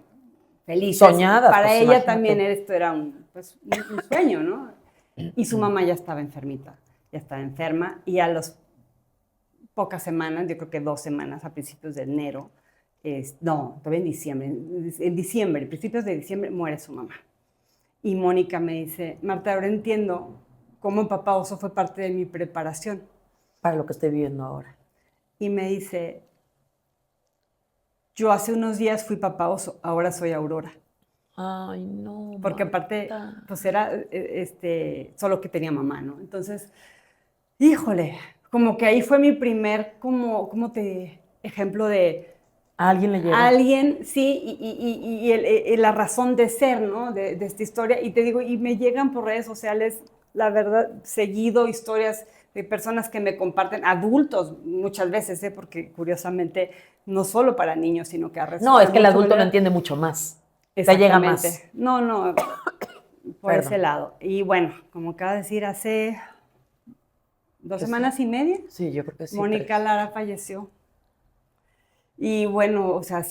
felices. soñadas, Para pues ella también imagínate. esto era un sueño, ¿no? Y su mamá ya estaba enfermita, ya estaba enferma. Y a las pocas semanas, yo creo que 2 semanas, a principios de enero, no, todavía en diciembre, principios de diciembre, muere su mamá. Y Mónica me dice, Marta, ahora entiendo cómo Papá Oso fue parte de mi preparación. Para lo que estoy viviendo ahora. Y me dice, yo hace unos días fui Papá Oso, ahora soy Aurora. Ay, no, Porque aparte, Marta. pues era solo que tenía mamá, ¿no? Entonces, híjole, como que ahí fue mi primer, ejemplo de A alguien le llegó. alguien, sí, y la razón de ser, ¿no? De esta historia. Y te digo, y me llegan por redes sociales, la verdad, seguido historias de personas que me comparten, adultos muchas veces, ¿eh? Porque curiosamente, no solo para niños, sino que No, es que el mucho adulto lo valor. entiende mucho más. Te llega más. Exactamente. No, por ese Perdón. lado. Y bueno, como acaba de decir, hace 2 semanas y media, Sí, yo creo que sí, Mónica 3. Lara falleció. Y bueno, o sea,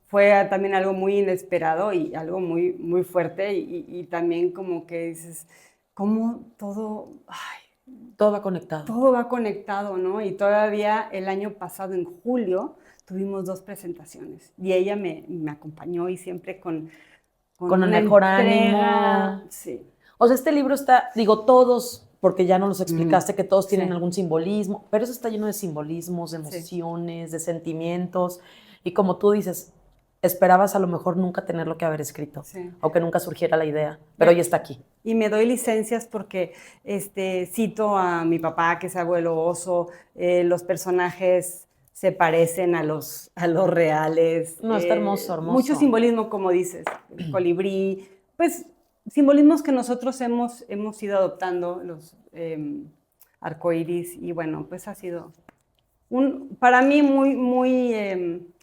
fue también algo muy inesperado y algo muy, muy fuerte y también como que dices, cómo Todo va conectado. todo va conectado, ¿no? Y todavía el año pasado, en julio, tuvimos 2 presentaciones y ella me acompañó y siempre con Con el una mejor entrega, ánimo. sí. O sea, este libro está, digo, todos, porque ya nos los explicaste, que todos Sí, tienen algún simbolismo, pero eso está lleno de simbolismos, de sí, emociones, de sentimientos. Y como tú dices, esperabas a lo mejor nunca tenerlo que haber escrito, sí. o que nunca surgiera la idea, pero hoy está aquí. Y me doy licencias porque cito a mi papá, que es abuelo oso, los personajes se parecen a los reales, No, está hermoso, mucho hermoso. simbolismo, como dices, el colibrí, pues simbolismos que nosotros hemos ido adoptando, los arcoíris, y bueno, pues ha sido para mí muy, muy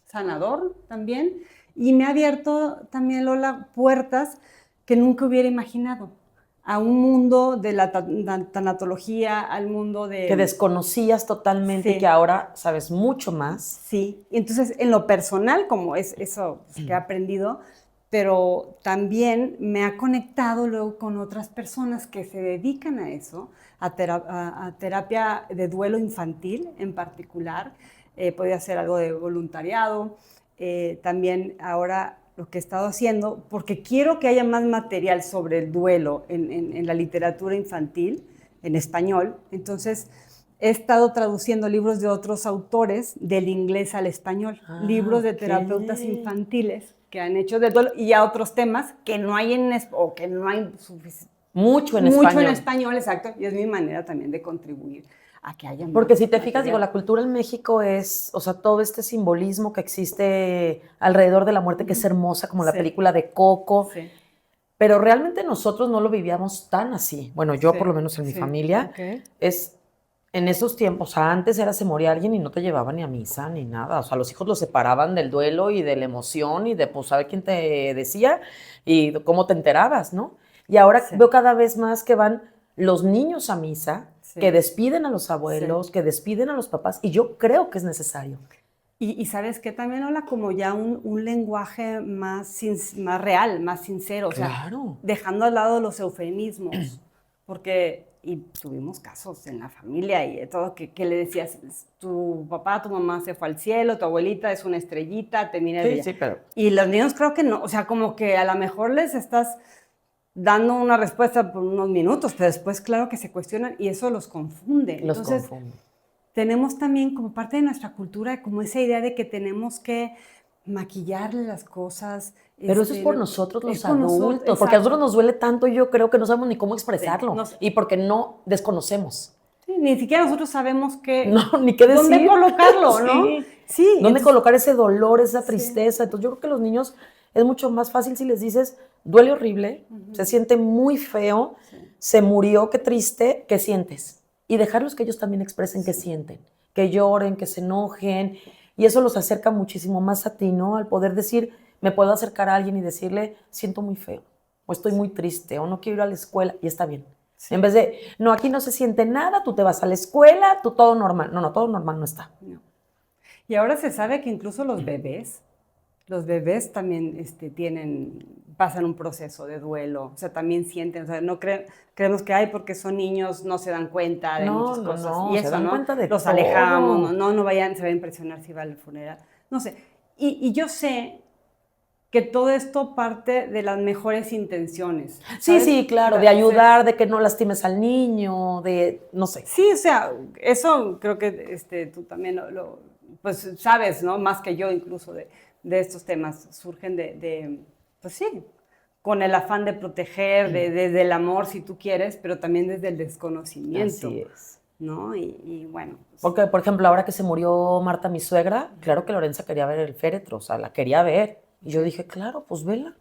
sanador también, y me ha abierto también, Lola, puertas que nunca hubiera imaginado a un mundo de la tanatología, al mundo Que de... desconocías totalmente y que Sí, ahora sabes mucho más. sí. Y entonces, en lo personal, como es eso pues, que he aprendido, pero también me ha conectado luego con otras personas que se dedican a eso, a terapia de duelo infantil en particular. Podría ser algo de voluntariado. También ahora lo que he estado haciendo, porque quiero que haya más material sobre el duelo en la literatura infantil, en español. Entonces, he estado traduciendo libros de otros autores del inglés al español, libros de Ok. terapeutas infantiles que han hecho de duelo y a otros temas que no hay o que no hay Mucho en mucho en español. español, exacto, y es mi manera también de contribuir a que haya Porque más si te fijas, digo, material. la cultura en México es, o sea, todo este simbolismo que existe alrededor de la muerte, que es hermosa, como la Sí, película de Coco, sí, pero realmente nosotros no lo vivíamos tan así. Bueno, yo por lo sí, menos en mi sí, familia, ok. es en esos tiempos, o sea, antes era se moría alguien y no te llevaban ni a misa ni nada, o sea, los hijos los separaban del duelo y de la emoción y de, pues, saber quién te decía y cómo te enterabas, ¿no? Y ahora Sí, veo cada vez más que van los niños a misa, que sí, despiden a los sí. abuelos, que despiden a los papás, y yo creo que es necesario. Y sabes que también habla como ya un lenguaje más real, más sincero, o sea, Claro. dejando al lado los eufemismos, porque y tuvimos casos en la familia y de todo que le decías, tu papá, tu mamá se fue al cielo, tu abuelita es una estrellita, te mira de ella. Sí, pero... Y los niños creo que no, o sea, como que a lo mejor les estás dando una respuesta por unos minutos, pero después claro que se cuestionan y eso los confunde. Entonces, tenemos también como parte de nuestra cultura como esa idea de que tenemos que maquillarle las cosas. Pero eso es por nosotros los adultos, nosotros, porque a nosotros nos duele tanto y yo creo que no sabemos ni cómo expresarlo, sí, y porque no desconocemos. Sí, ni siquiera nosotros sabemos ni qué decir. ¿Dónde colocarlo, no? Sí. ¿Dónde entonces, colocar ese dolor, esa tristeza? Sí. Entonces yo creo que los niños es mucho más fácil si les dices, duele horrible, se siente muy feo, se murió, qué triste, ¿qué sientes? Y dejarlos que ellos también expresen qué sienten, que lloren, que se enojen, y eso los acerca muchísimo más a ti, ¿no? Al poder decir, me puedo acercar a alguien y decirle, siento muy feo, o estoy muy triste, o no quiero ir a la escuela, y está bien. Sí. En vez de, no, aquí no se siente nada, tú te vas a la escuela, tú todo normal. No, todo normal no está. No. Y ahora se sabe que incluso los bebés también pasan un proceso de duelo, o sea, también sienten, o sea, no creemos que, porque son niños, no se dan cuenta de muchas cosas. No, y eso, se dan cuenta de los todo. Alejamos, se va a impresionar si va al funeral, no sé. Y yo sé que todo esto parte de las mejores intenciones. ¿Sabes? Sí, claro, de ayudar, de que no lastimes al niño, de, no sé. Sí, o sea, eso creo que tú también pues sabes, ¿no? Más que yo incluso de estos temas, surgen pues sí, con el afán de proteger, desde el amor, si tú quieres, pero también desde el desconocimiento. Así es. ¿No? Y bueno. Pues, porque, por ejemplo, ahora que se murió Marta, mi suegra, claro que Lorenza quería ver el féretro, o sea, la quería ver. Y yo dije, claro, pues vela.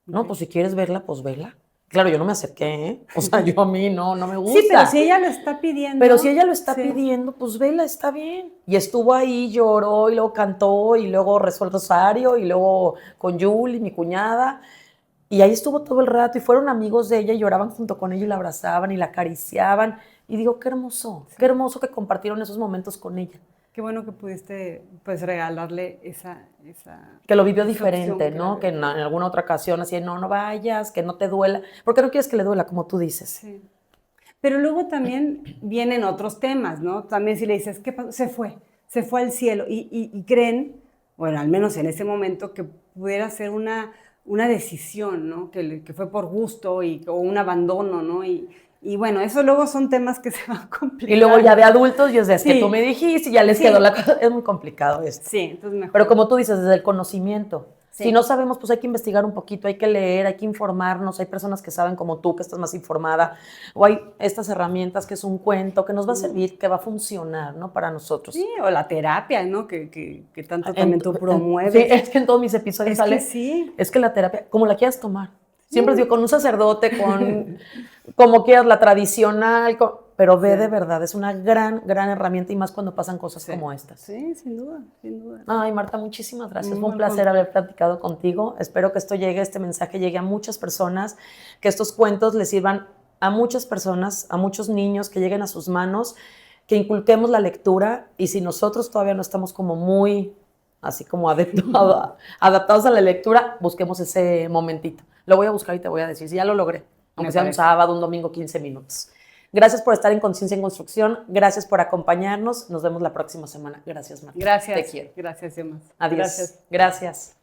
No, pues si quieres verla, pues vela. Claro, yo no me acerqué, ¿eh? O sea, yo a mí no me gusta. Sí, pero si ella lo está pidiendo. Pero si ella lo está pidiendo, pues vela, está bien. Y estuvo ahí, lloró, y luego cantó, y luego rezó el rosario, y luego con Julie, mi cuñada. Y ahí estuvo todo el rato, y fueron amigos de ella, y lloraban junto con ella, y la abrazaban, y la acariciaban. Y digo, qué hermoso que compartieron esos momentos con ella. Qué bueno que pudiste, pues, regalarle esa que lo vivió diferente, ¿no? Que en alguna otra ocasión así, no vayas, que no te duela. ¿Por qué no quieres que le duela, como tú dices? Sí. Pero luego también vienen otros temas, ¿no? También si le dices, ¿qué pasó? Se fue al cielo. Y creen, bueno, al menos en ese momento, que pudiera ser una decisión, ¿no? Que fue por gusto o un abandono, ¿no? Y bueno, eso luego son temas que se van complicando. Y luego ya de adultos, y es que tú me dijiste, y ya les quedó la cosa. Es muy complicado esto. Sí, entonces mejor. Pero como tú dices, desde el conocimiento. Sí. Si no sabemos, pues hay que investigar un poquito, hay que leer, hay que informarnos. Hay personas que saben como tú, que estás más informada. O hay estas herramientas que es un cuento, que nos va a servir, que va a funcionar, ¿no? Para nosotros. Sí, o la terapia, ¿no? Que tanto también tú promueves. Sí, es que en todos mis episodios sale. Es que la terapia, como la quieras tomar. Siempre digo, con un sacerdote, con como quieras, la tradicional, pero ve de verdad, es una gran herramienta y más cuando pasan cosas como estas. Sí, sin duda. Ay, Marta, muchísimas gracias. Fue un placer haber platicado contigo. Espero que este mensaje llegue a muchas personas, que estos cuentos les sirvan a muchas personas, a muchos niños, que lleguen a sus manos, que inculquemos la lectura y si nosotros todavía no estamos como muy, así como adaptados a la lectura, busquemos ese momentito. Lo voy a buscar y te voy a decir si ya lo logré, aunque sea un sábado, un domingo, 15 minutos. Gracias por estar en Conciencia en Construcción. Gracias por acompañarnos. Nos vemos la próxima semana. Gracias, Marta. Gracias. Te quiero. Gracias, Emma. Adiós. Gracias.